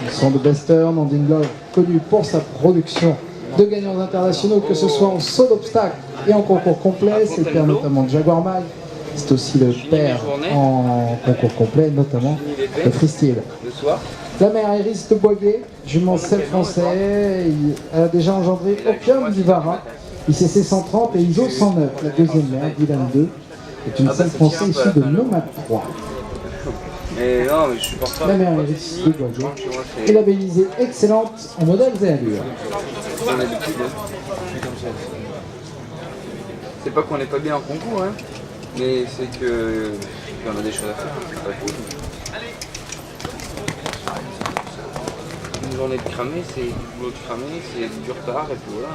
Ils sont de Western, Anding Love, connu pour sa production de gagnants internationaux, que ce soit en saut d'obstacle et en concours complet. C'est le père notamment de Jaguar Mag. C'est aussi le père en concours complet, notamment de freestyle. La mère Iris de Boisguet, jument sel français, elle a déjà engendré Opium d'Ivara, ICC 130 et ISO 109. La deuxième mère, Dylan 2, est une selle française issue de Nomad 3. La mère Iris de Boisguet est labellisée excellente en modèles et allures. C'est pas qu'on n'est pas bien en concours, hein, mais c'est que on a des choses à faire. Une journée de cramé, c'est du boulot de cramé, c'est du retard et puis voilà.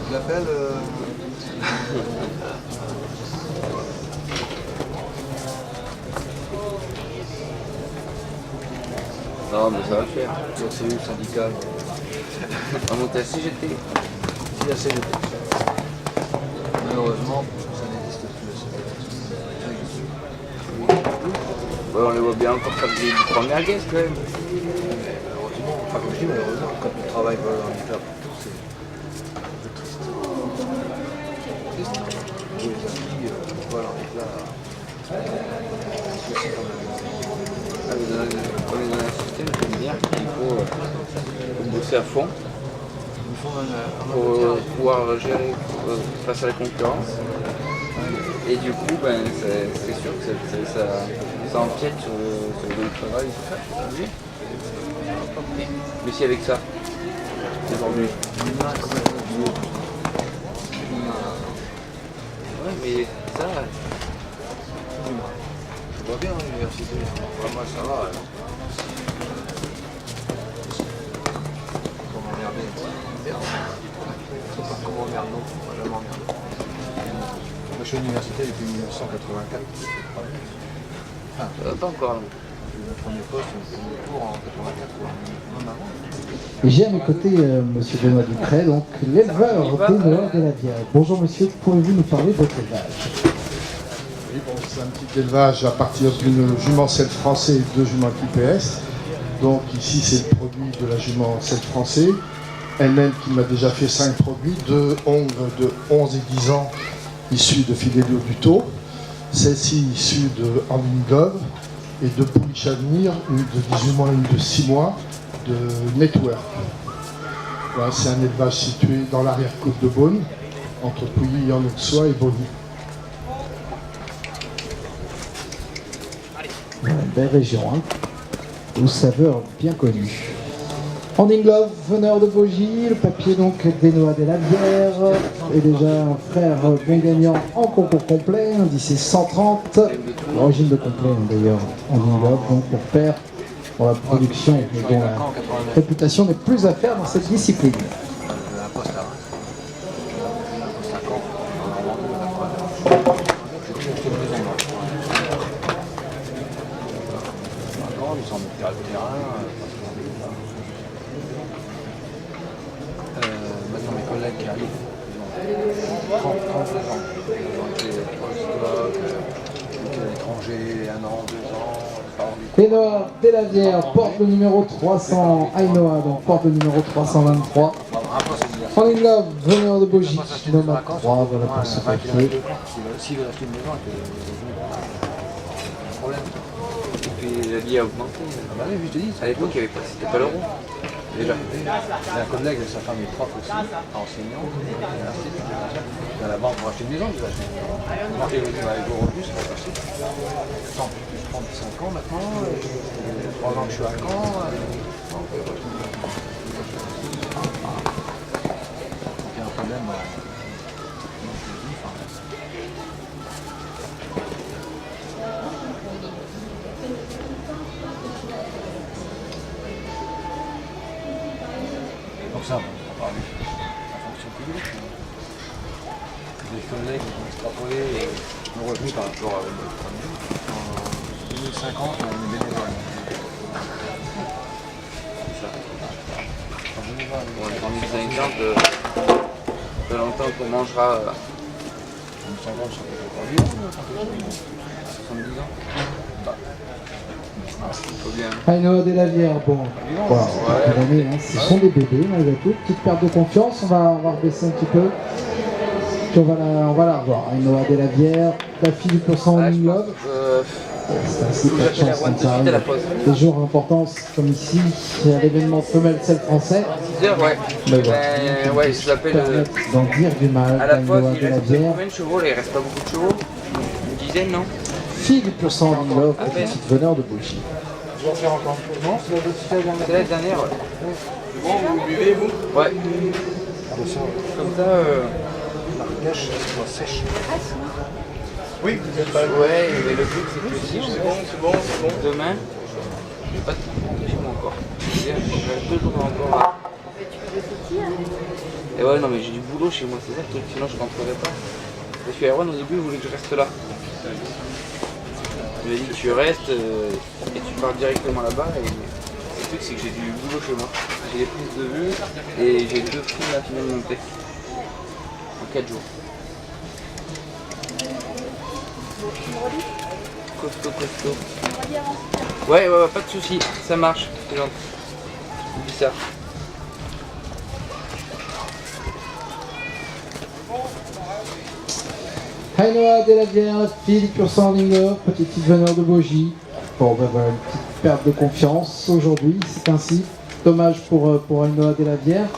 Je l'appelle. Non, mais ça va le faire. C'est le syndical. On va monter à CGT. Si la CGT. Malheureusement, ça n'existe plus. Ouais, on les voit bien encore faire des premières guesses quand même. Malheureusement, enfin comme je dis malheureusement, quand on travaille dans le handicap, c'est un peu triste. Triste. Les amis, voilà, c'est aussi quand même. On est dans un système, j'aime bien, il faut bosser à fond pour pouvoir gérer face à la concurrence. Et du coup, ben, c'est sûr que ça empiète sur le travail. Mais si avec ça, aujourd'hui. Ouais, mais ça. Je vois bien l'université, moi ça va. Comment m'emmerder, pas comment m'emmerder, non, pas jamais m'emmerder. Moi je suis à l'université depuis 1984. Pas encore. J'ai eu mon premier poste, mon premier cours en 84, même avant. Et j'ai à mes côtés monsieur Benoît Ducret, donc l'éleveur Benoît de la Vière. Bonjour monsieur, pouvez-vous nous parler de votre élevage? Oui, bon, c'est un petit élevage à partir d'une jument sel français et deux juments IPS. Donc ici c'est le produit de la jument sel français. Elle-même qui m'a déjà fait 5 produits, 2 ongles de 11 et 10 ans issus de Fidelio Duto, celle-ci issue de Anding Love et 2 pouliches à venir, une de 18 mois et une de 6 mois de Network. Voilà, c'est un élevage situé dans l'arrière-côte de Beaune, entre Pouilly en Auxois et Beaune. Une belle région, hein, aux saveurs bien connues. Anding Love, veneur de Bogie, le papier donc d'Enoa de la Vière, et déjà un frère bon gagnant en concours complet, indice 130, l'origine de complet d'ailleurs, Anding Love, donc pour père, pour la production, mais dont la réputation n'est plus à faire dans cette discipline. Un poste à Reims. Un poste à Caen. J'ai acheté une maison là. Ils sont montés à le terrain. Maintenant mes collègues qui arrivent, ils ont 32 ans. Ils ont été post-doc, à l'étranger, 1 an, 2 ans. Enoa de la Vière porte le numéro 300, Ainoa donc porte le numéro 323. Anding Love, veneur de Bogie, Nomad 3, voilà pour ce papier. S'ils veulent acheter une maison, c'est un problème. Et puis la vie a augmenté. Ah bah oui, je te dis, À l'époque, c'était pas l'euro. Déjà. J'ai un collègue, sa femme est prof aussi, enseignant, à la banque pour acheter une maison, je vais acheter. Marqué avec le revenu, c'est pas possible. Attends, je prends 5 ans maintenant, 3 ans que je suis à Caen. Il y a un problème. Donc ça, on va parler de la fonction publique. Les collègues ont extrapolé nos revenus par rapport à notre famille. En 2050, on est bénévole. C'est ça. En 2020, En 2050, pas longtemps qu'on mangera 50 ans, ça peut être pas vivant, 70 ans. Bah. Faut bien. Ainhoa Delavière, bon, voilà, l'année, hein, ce sont des bébés malgré tout. Petite perte de confiance, on va rebaisser un petit peu. Puis on va la revoir. Ainhoa Delavière, la fille du pourcent en ligne love. C'est ainsi que la chance quand ça arrive. Des jours importants comme ici, c'est à l'événement femelle celle français. 10 heures, ouais. Mais bon, Ouais, je l'appelle. d'en dire du mal. À la fois, Ainhoa il reste Delavière, combien de chevaux là? Il reste pas beaucoup de chevaux? Une dizaine, non? fille du pourcent en ligne love, petite veneur de bougie. Je vais en faire encore un peu. Non, c'est la dernière. C'est la dernière, ouais. C'est bon, vous buvez, vous? Ouais. Comme ça, la cache, elle soit sèche. Oui, vous êtes pas. Ouais, mais le truc c'est que si c'est bon. Demain, je vais pas te chez moi encore. Je reste 2 jours encore. Et ouais, non, mais j'ai du boulot chez moi, c'est ça le truc, sinon je rentrerai pas. Parce que Erwan au début il voulait que je reste là. Il m'a dit que tu restes et tu pars directement là-bas. Et le truc c'est que j'ai du boulot chez moi. J'ai des prises de vue et j'ai 2 films à finir de monter. En 4 jours. Costaud. Ouais, pas de soucis, ça marche, c'est gentil. Oublie ça. Ainhoa Delavière, fille du pur sang ligne, petite veneur de Bougie. Bon, ben voilà, une petite perte de confiance aujourd'hui, c'est ainsi. Dommage pour Ainhoa Delavière.